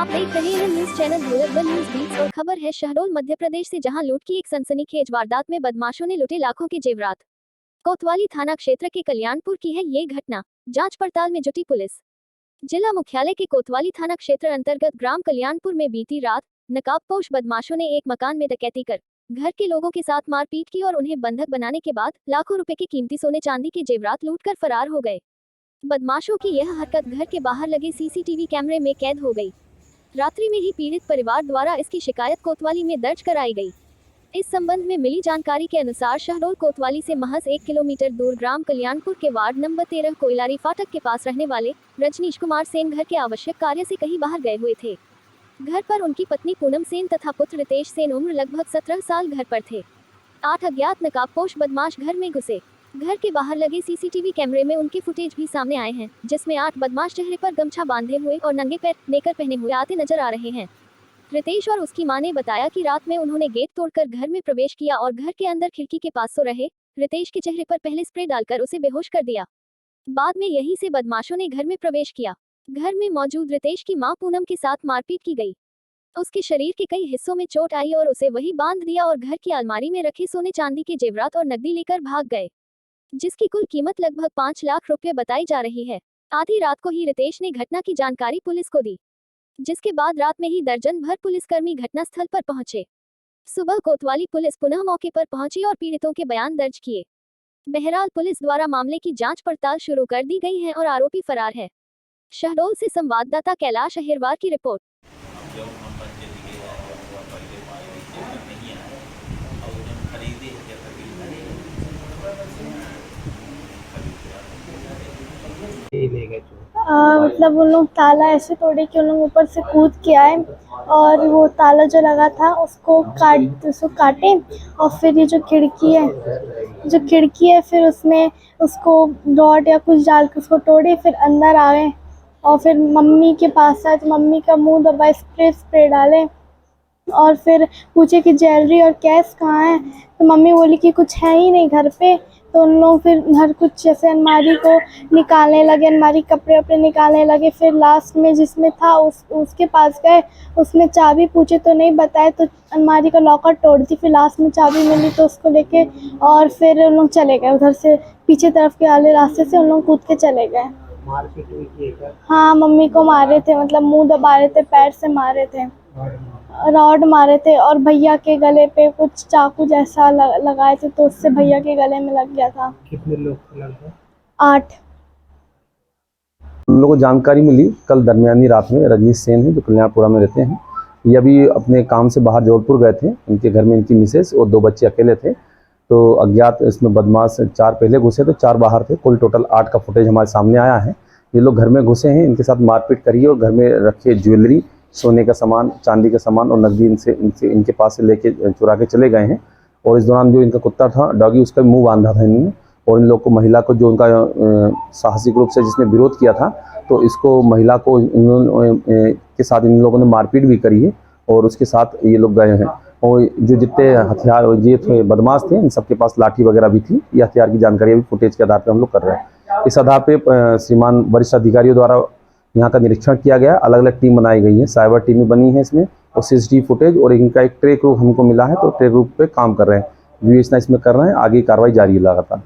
आप देख रहे हैं न्यूज चैनल ढोलक न्यूज बीट्स और खबर है शहडोल मध्य प्रदेश से, जहां लूट की एक सनसनीखेज वारदात में बदमाशों ने लूटे लाखों के जेवरात। कोतवाली थाना क्षेत्र के कल्याणपुर की है ये घटना। जांच पड़ताल में जुटी पुलिस। जिला मुख्यालय के कोतवाली थाना क्षेत्र अंतर्गत ग्राम कल्याणपुर में बीती रात नकाबपोश बदमाशों ने एक मकान में डकैती कर घर के लोगों के साथ मारपीट की और उन्हें बंधक बनाने के बाद लाखों रुपए के कीमती सोने चांदी के जेवरात लूटकर फरार हो गए। बदमाशों की यह हरकत घर के बाहर लगे सीसीटीवी कैमरे में कैद हो गई। रात्रि में ही पीड़ित परिवार द्वारा इसकी शिकायत कोतवाली में दर्ज कराई गई। इस संबंध में मिली जानकारी के अनुसार शहडोल कोतवाली से महज 1 किलोमीटर दूर ग्राम कल्याणपुर के वार्ड नंबर 13 कोयलारी फाटक के पास रहने वाले रजनीश कुमार सेन घर के आवश्यक कार्य से कहीं बाहर गए हुए थे। घर पर उनकी पत्नी पूनम सेन तथा पुत्र रितेश सेन उम्र लगभग 17 साल घर पर थे। 8 अज्ञात नकाबपोश बदमाश घर में घुसे। घर के बाहर लगे सीसीटीवी कैमरे में उनके फुटेज भी सामने आए हैं, जिसमें 8 बदमाश चेहरे पर गमछा बांधे हुए और नंगे पैर नेकर पहने हुए आते नजर आ रहे हैं। रितेश और उसकी मां ने बताया कि रात में उन्होंने गेट तोड़कर घर में प्रवेश किया और घर के अंदर खिड़की के पास सो रहे रितेश के चेहरे पर पहले स्प्रे डालकर उसे बेहोश कर दिया। बाद में यहीं से बदमाशों ने घर में प्रवेश किया। घर में मौजूद रितेश की मां पूनम के साथ मारपीट की गई। उसके शरीर के कई हिस्सों में चोट आई और उसे वही बांध दिया और घर की अलमारी में रखे सोने चांदी के जेवरात और नकदी लेकर भाग गए, जिसकी कुल कीमत लगभग 5 लाख रुपए बताई जा रही है। आधी रात को ही रितेश ने घटना की जानकारी पुलिस को दी, जिसके बाद रात में ही दर्जन भर पुलिसकर्मी घटनास्थल पर पहुंचे। सुबह कोतवाली पुलिस पुनः मौके पर पहुंची और पीड़ितों के बयान दर्ज किए। बहरहाल पुलिस द्वारा मामले की जांच पड़ताल शुरू कर दी गई है और आरोपी फरार है। शहडोल से संवाददाता कैलाश अहिरवार की रिपोर्ट। मतलब उन लोग ताला ऐसे तोड़े कि उन लोग ऊपर से कूद के आए और वो ताला जो लगा था उसको काटे और फिर ये जो खिड़की है फिर उसमें उसको रॉड या कुछ डाल के उसको तोड़े, फिर अंदर आ गए और फिर मम्मी के पास आए तो मम्मी का मुंह दबाए स्प्रे डाले और फिर पूछे कि ज्वेलरी और कैश कहाँ है, तो मम्मी बोली कि कुछ है ही नहीं घर पे। तो उन लोग फिर हर कुछ जैसे अलमारी को निकालने लगे, अलमारी कपड़े वपड़े निकालने लगे। फिर लास्ट में जिसमें था उसके पास गए, उसमें चाबी पूछे तो नहीं बताए, तो अलमारी का लॉकर तोड़ दी। फिर लास्ट में चाबी मिली तो उसको लेके और फिर उन लोग चले गए उधर से पीछे तरफ के वाले रास्ते से उन लोग कूद के चले गए। मारपीट हुई थी क्या? हाँ, मम्मी को मारे थे, मतलब मुंह दबा रहे थे, पैर से मारे थे, रॉड मारे थे और भैया के गले पे कुछ चाकू जैसा लगाए थे तो उससे भैया के गले में लग गया था। कितने लोग थे लगभग? 8। हम लोग को जानकारी मिली कल दरमियानी रात में, रजनीश सेन है जो कल्याणपुरा में रहते हैं। ये अभी अपने काम से बाहर जौनपुर गए थे। इनके घर में इनकी मिसेस और 2 बच्चे अकेले थे। तो अज्ञात इसमें बदमाश 4 पहले घुसे तो 4 बाहर थे। कुल टोटल 8 का फुटेज हमारे सामने आया है। ये लोग घर में घुसे हैं, इनके साथ मारपीट करी और घर में रखे ज्वेलरी, सोने का सामान, चांदी का सामान और नकदी इनके पास से लेके चुरा के चले गए हैं। और इस दौरान जो इनका कुत्ता था डॉगी, उसका मुंह बांधा था इन्होंने और इन लोग को, महिला को जो उनका साहसिक रूप से जिसने विरोध किया था, तो इसको महिला को के साथ इन लोगों ने मारपीट भी करी है और उसके साथ ये लोग गए हैं। और जो जितने हथियार ये थे बदमाश थे, इन सबके पास लाठी वगैरह भी थी। ये हथियार की जानकारी अभी फुटेज के आधार पर हम लोग कर रहे हैं। इस आधार पर श्रीमान वरिष्ठ अधिकारियों द्वारा यहाँ का निरीक्षण किया गया। अलग अलग टीम बनाई गई है, साइबर टीमें बनी है इसमें, और सीसीटीवी फुटेज और इनका एक ट्रैक ग्रुप हमको मिला है, तो ट्रैक ग्रुप पे काम कर रहे हैं, विवेचना इसमें कर रहे हैं। आगे कार्रवाई जारी है लगातार।